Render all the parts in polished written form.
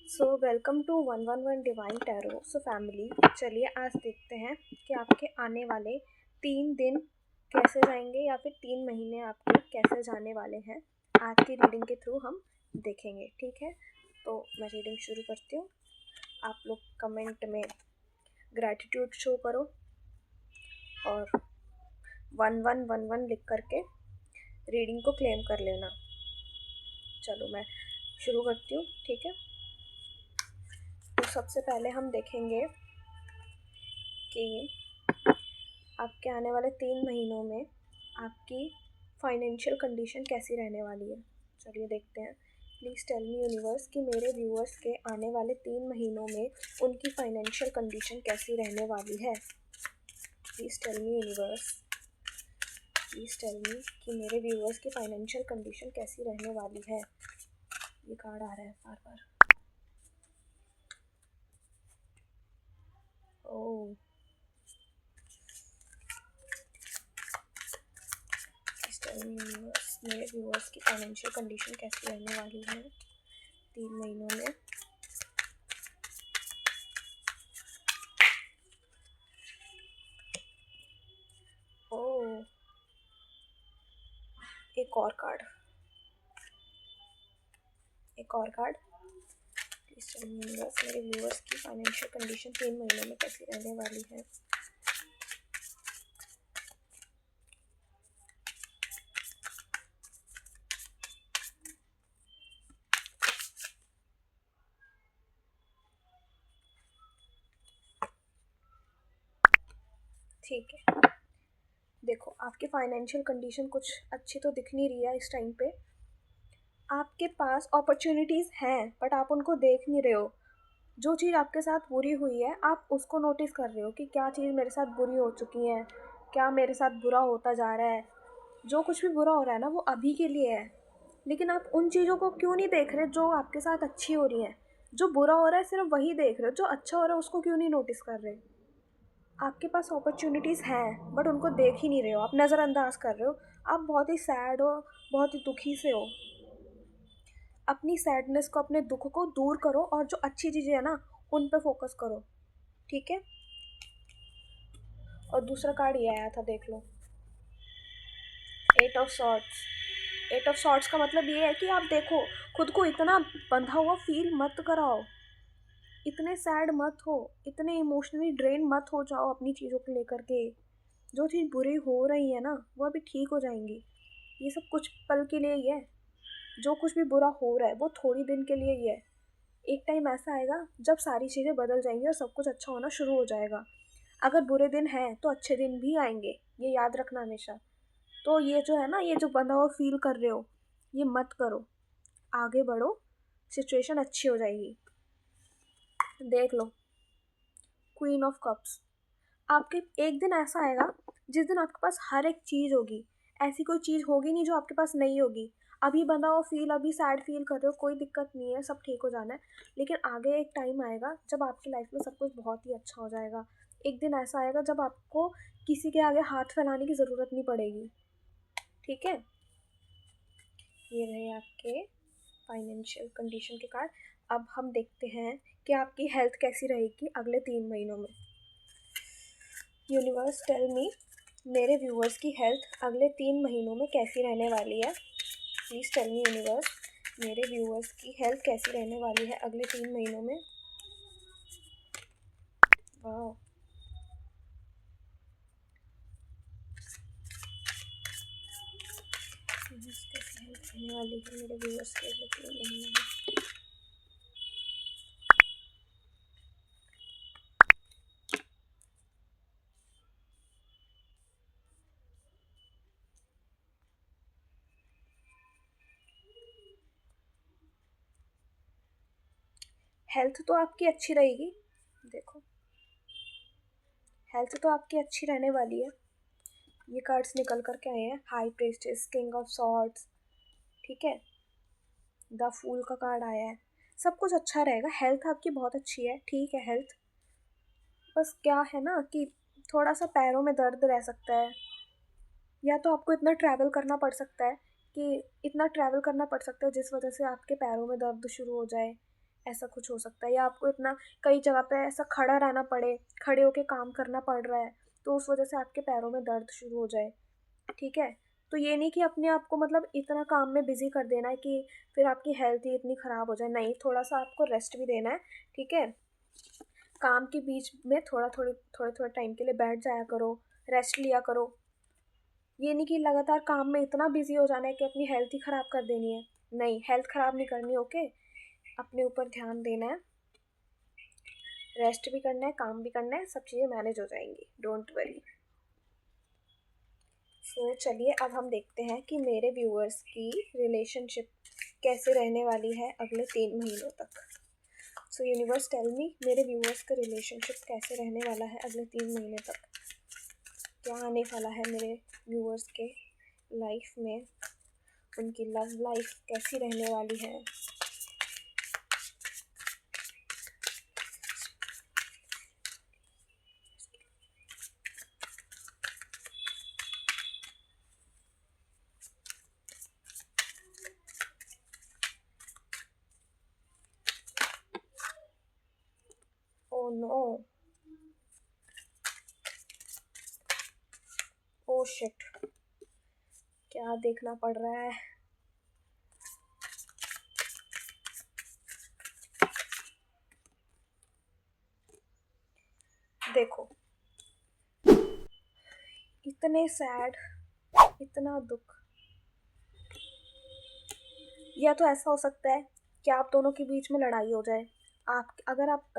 So welcome to 111 divine tarot. So family, चलिए आज देखते हैं कि आपके आने वाले 3 दिन कैसे जाएंगे या फिर 3 महीने आपके कैसे जाने वाले हैं। आज की रीडिंग के थ्रू हम देखेंगे, ठीक है। तो मैं रीडिंग शुरू करती हूँ। आप लोग कमेंट में ग्रैटिट्यूड शो करो और 1111 लिख करके रीडिंग को क्लेम कर लेना। चलो मैं शुरू करती हूँ, ठीक है। तो सबसे पहले हम देखेंगे कि आपके आने वाले 3 महीनों में आपकी फाइनेंशियल कंडीशन कैसी रहने वाली है। चलिए देखते हैं। प्लीज़ टेल मी यूनिवर्स कि मेरे व्यूअर्स के आने वाले 3 महीनों में उनकी फाइनेंशियल कंडीशन कैसी रहने वाली है। Please tell me universe, please tell me कि मेरे व्यूअर्स की फाइनेंशियल कंडीशन कैसी रहने वाली है। ये कार्ड आ रहा है बार बार। ओह, मेरे व्यूअर्स की फाइनेंशियल कंडीशन कैसी रहने वाली है 3 महीनों में। ओह, एक और card. Please tell me universe मेरे व्यूअर्स की फाइनेंशियल कंडीशन 3 महीनों में कैसी रहने वाली है। ठीक है, देखो आपकी फाइनेंशियल कंडीशन कुछ अच्छी तो दिख नहीं रही है इस टाइम पे। आपके पास अपॉर्चुनिटीज़ हैं बट आप उनको देख नहीं रहे हो। जो चीज़ आपके साथ बुरी हुई है आप उसको नोटिस कर रहे हो कि क्या चीज़ मेरे साथ बुरी हो चुकी है, क्या मेरे साथ बुरा होता जा रहा है। जो कुछ भी बुरा हो रहा है ना वो अभी के लिए है, लेकिन आप उन चीज़ों को क्यों नहीं देख रहे जो आपके साथ अच्छी हो रही हैं। जो बुरा हो रहा है सिर्फ वही देख रहे हो, जो अच्छा हो रहा है उसको क्यों नहीं नोटिस कर रहे। आपके पास अपॉर्चुनिटीज़ हैं बट उनको देख ही नहीं रहे हो, आप नज़रअंदाज कर रहे हो। आप बहुत ही सैड हो, बहुत ही दुखी से हो। अपनी सैडनेस को, अपने दुख को दूर करो और जो अच्छी चीज़ें हैं ना उन पे फोकस करो, ठीक है। और दूसरा कार्ड ये आया था, देख लो। 8 ऑफ सॉर्ट्स का मतलब ये है कि आप देखो, खुद को इतना बंधा हुआ फील मत कराओ, इतने सैड मत हो, इतने इमोशनली ड्रेन मत हो जाओ अपनी चीज़ों को लेकर के। जो चीज़ बुरी हो रही है ना वो अभी ठीक हो जाएंगी। ये सब कुछ पल के लिए ही है। जो कुछ भी बुरा हो रहा है वो थोड़ी दिन के लिए ही है। एक टाइम ऐसा आएगा जब सारी चीज़ें बदल जाएंगी और सब कुछ अच्छा होना शुरू हो जाएगा। अगर बुरे दिन हैं तो अच्छे दिन भी आएंगे, ये याद रखना हमेशा। तो ये जो है ना, ये जो बंधा हुआ फील कर रहे हो ये मत करो, आगे बढ़ो, सिचुएशन अच्छी हो जाएगी। देख लो, क्वीन ऑफ कप्स। आपके एक दिन ऐसा आएगा जिस दिन आपके पास हर एक चीज़ होगी। ऐसी कोई चीज़ होगी नहीं जो आपके पास नहीं होगी। अभी बंधा हुआ फील, अभी सैड फील कर रहे हो, कोई दिक्कत नहीं है, सब ठीक हो जाना है। लेकिन आगे एक टाइम आएगा जब आपकी लाइफ में सब कुछ बहुत ही अच्छा हो जाएगा। एक दिन ऐसा आएगा जब आपको किसी के आगे हाथ फैलाने की ज़रूरत नहीं पड़ेगी, ठीक है। ये रहे आपके फाइनेंशियल कंडीशन के कार्ड। अब हम देखते हैं कि आपकी हेल्थ कैसी रहेगी अगले 3 महीनों में। यूनिवर्स टेल मी मेरे व्यूअर्स की हेल्थ अगले 3 महीनों में कैसी रहने वाली है। प्लीज़ टेल मी यूनिवर्स मेरे व्यूअर्स की हेल्थ कैसी रहने वाली है अगले 3 महीनों में। वाह, कैसी हेल्थ रहने वाली है मेरे व्यूअर्स के अगले 3 महीनों में। हेल्थ तो आपकी अच्छी रहेगी, देखो हेल्थ तो आपकी अच्छी रहने वाली है। ये कार्ड्स निकल कर के आए हैं, high priestess, king of swords, ठीक है। द फूल का कार्ड आया है। सब कुछ अच्छा रहेगा, हेल्थ आपकी बहुत अच्छी है, ठीक है हेल्थ। बस क्या है ना कि थोड़ा सा पैरों में दर्द रह सकता है, या तो आपको इतना ट्रैवल करना पड़ सकता है कि जिस वजह से आपके पैरों में दर्द शुरू हो जाए, ऐसा कुछ हो सकता है। या आपको इतना कई जगह पे ऐसा खड़ा रहना पड़े, खड़े होके काम करना पड़ रहा है, तो उस वजह से आपके पैरों में दर्द शुरू हो जाए, ठीक है? तो ये नहीं कि अपने आप को मतलब इतना काम में बिज़ी कर देना है कि फिर आपकी हेल्थ ही इतनी ख़राब हो जाए, नहीं, थोड़ा-सा आपको रेस्ट भी देना है, ठीक है? काम के बीच में थोड़े-थोड़े टाइम के लिए बैठ जाया करो, रेस्ट लिया करो। ये नहीं कि लगातार काम में इतना बिज़ी हो जाना है कि अपनी हेल्थ ही ख़राब कर देनी है। नहीं, हेल्थ ख़राब नहीं करनी, ओके? अपने ऊपर ध्यान देना है, रेस्ट भी करना है, काम भी करना है, सब चीज़ें मैनेज हो जाएँगी, डोंट वरी। सो चलिए अब हम देखते हैं कि मेरे व्यूअर्स की रिलेशनशिप कैसे रहने वाली है अगले 3 महीनों तक। सो यूनिवर्स टेल मी, मेरे व्यूअर्स का रिलेशनशिप कैसे रहने वाला है अगले 3 महीने तक। क्या आने वाला है मेरे व्यूअर्स के लाइफ में, उनकी लव लाइफ कैसी रहने वाली है। ओ नो, ओ शिट, क्या देखना पड़ रहा है। देखो, इतने सैड, इतना दुख, या तो ऐसा हो सकता है कि आप दोनों के बीच में लड़ाई हो जाए। आप अगर आप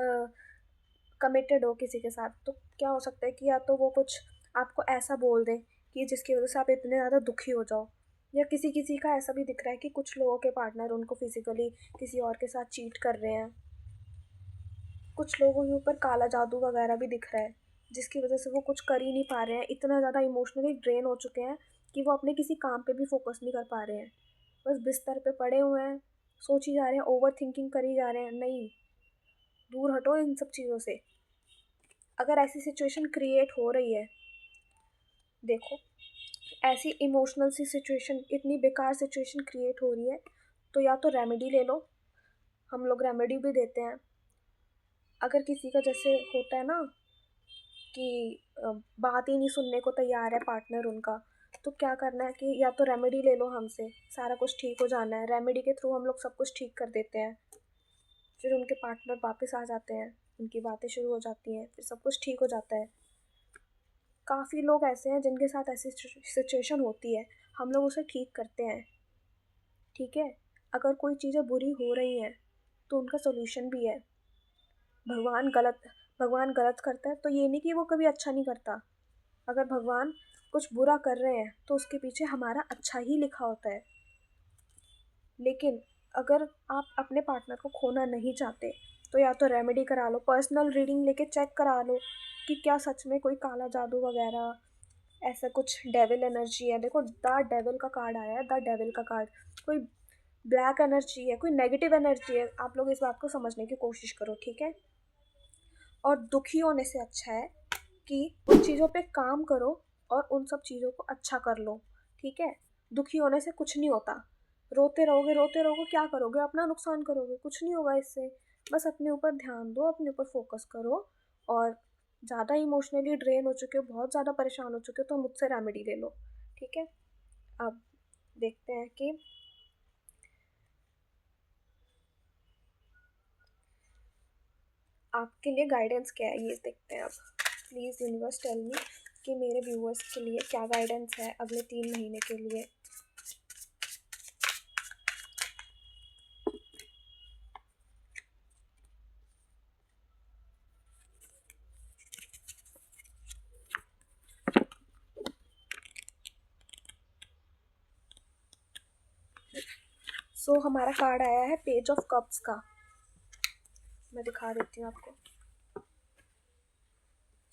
कमिटेड हो किसी के साथ, तो क्या हो सकता है कि या तो वो कुछ आपको ऐसा बोल दे कि जिसकी वजह से आप इतने ज़्यादा दुखी हो जाओ, या किसी किसी का ऐसा भी दिख रहा है कि कुछ लोगों के पार्टनर उनको फिजिकली किसी और के साथ चीट कर रहे हैं। कुछ लोगों के ऊपर काला जादू वगैरह भी दिख रहा है, जिसकी वजह से वो कुछ कर ही नहीं पा रहे हैं, इतना ज़्यादा इमोशनली ड्रेन हो चुके हैं कि वो अपने किसी काम पे भी फोकस नहीं कर पा रहे हैं। बस बिस्तर पे पड़े हुए हैं, सोच ही जा रहे हैं, ओवर थिंकिंग करी जा रहे हैं। नहीं, दूर हटो इन सब चीज़ों से। अगर ऐसी सिचुएशन क्रिएट हो रही है, देखो, ऐसी इमोशनल सी सिचुएशन, इतनी बेकार सिचुएशन क्रिएट हो रही है, तो या तो रेमेडी ले लो, हम लोग रेमेडी भी देते हैं। अगर किसी का जैसे होता है ना कि बात ही नहीं सुनने को तैयार है पार्टनर उनका, तो क्या करना है कि या तो रेमेडी ले लो हमसे, सारा कुछ ठीक हो जाना है, रेमेडी के थ्रू हम लोग सब कुछ ठीक कर देते हैं। फिर उनके पार्टनर वापस आ जाते हैं, उनकी बातें शुरू हो जाती हैं, फिर सब कुछ ठीक हो जाता है। काफ़ी लोग ऐसे हैं जिनके साथ ऐसी सिचुएशन होती है, हम लोग उसे ठीक करते हैं, ठीक है? अगर कोई चीज़ें बुरी हो रही हैं तो उनका सोल्यूशन भी है। भगवान गलत भगवान गलत करता है तो ये नहीं कि वो कभी अच्छा नहीं करता। अगर भगवान कुछ बुरा कर रहे हैं तो उसके पीछे हमारा अच्छा ही लिखा होता है। लेकिन अगर आप अपने पार्टनर को खोना नहीं चाहते, तो या तो रेमेडी करा लो, पर्सनल रीडिंग लेके चेक करा लो कि क्या सच में कोई काला जादू वगैरह ऐसा कुछ डेविल एनर्जी है। देखो, द डेविल का कार्ड आया है, द डेविल का कार्ड, कोई ब्लैक एनर्जी है, कोई नेगेटिव एनर्जी है। आप लोग इस बात को समझने की कोशिश करो, ठीक है? और दुखी होने से अच्छा है कि उन चीज़ों पे काम करो और उन सब चीज़ों को अच्छा कर लो, ठीक है? दुखी होने से कुछ नहीं होता। रोते रहोगे क्या करोगे? अपना नुकसान करोगे, कुछ नहीं होगा इससे। बस अपने ऊपर ध्यान दो, अपने ऊपर फोकस करो। और ज़्यादा इमोशनली ड्रेन हो चुके हो, बहुत ज़्यादा परेशान हो चुके हो, तो मुझसे रेमेडी ले लो, ठीक है? अब देखते हैं कि आपके लिए गाइडेंस क्या है, ये देखते हैं अब। प्लीज़ यूनिवर्स टेल मी कि मेरे व्यूअर्स के लिए क्या गाइडेंस है अगले 3 महीने के लिए। सो हमारा कार्ड आया है पेज ऑफ कप्स का। मैं दिखा देती हूँ आपको।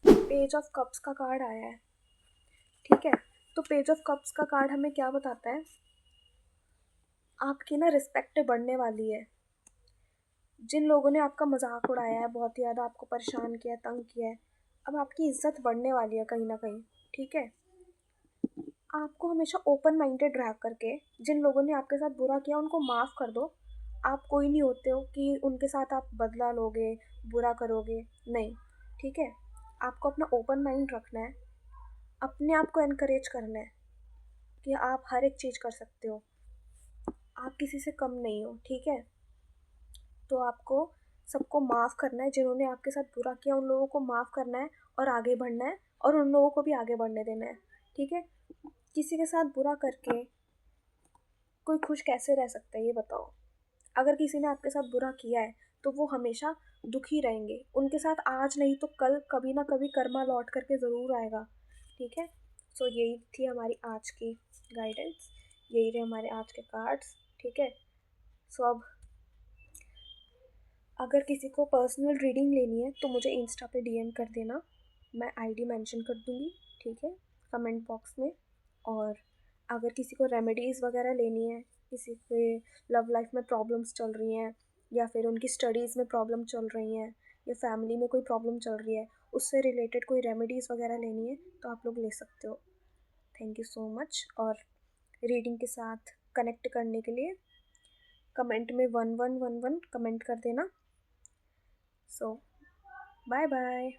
पेज ऑफ कप्स का कार्ड आया है, ठीक है? तो पेज ऑफ कप्स का कार्ड हमें क्या बताता है? आपकी ना रिस्पेक्ट बढ़ने वाली है। जिन लोगों ने आपका मजाक उड़ाया है, बहुत ही ज़्यादा आपको परेशान किया है, तंग किया है, अब आपकी इज्जत बढ़ने वाली है कहीं ना कहीं, ठीक है? आपको हमेशा ओपन माइंडेड रह करके, जिन लोगों ने आपके साथ बुरा किया उनको माफ़ कर दो। आप कोई नहीं होते हो कि उनके साथ आप बदला लोगे, बुरा करोगे, नहीं, ठीक है? आपको अपना ओपन माइंड रखना है, अपने आप को एनकरेज करना है कि आप हर एक चीज़ कर सकते हो, आप किसी से कम नहीं हो, ठीक है? तो आपको सबको माफ़ करना है, जिन्होंने आपके साथ बुरा किया उन लोगों को माफ़ करना है और आगे बढ़ना है और उन लोगों को भी आगे बढ़ने देना है, ठीक है? किसी के साथ बुरा करके कोई खुश कैसे रह सकता है ये बताओ? अगर किसी ने आपके साथ बुरा किया है तो वो हमेशा दुखी रहेंगे, उनके साथ आज नहीं तो कल कभी ना कभी कर्मा लौट करके ज़रूर आएगा, ठीक है? सो यही थी हमारी आज की गाइडेंस, यही रहे हमारे आज के कार्ड्स, ठीक है? सो अब अगर किसी को पर्सनल रीडिंग लेनी है तो मुझे इंस्टा पे डीएम कर देना, मैं आईडी मेंशन कर दूँगी, ठीक है, कमेंट बॉक्स में। और अगर किसी को रेमेडीज़ वगैरह लेनी है, किसी के लव लाइफ में प्रॉब्लम्स चल रही हैं या फिर उनकी स्टडीज़ में प्रॉब्लम चल रही हैं या फैमिली में कोई प्रॉब्लम चल रही है, उससे रिलेटेड कोई रेमेडीज़ वगैरह लेनी है तो आप लोग ले सकते हो। Thank you so much. और रीडिंग के साथ कनेक्ट करने के लिए कमेंट में 1111 कमेंट कर देना। सो बाय बाय।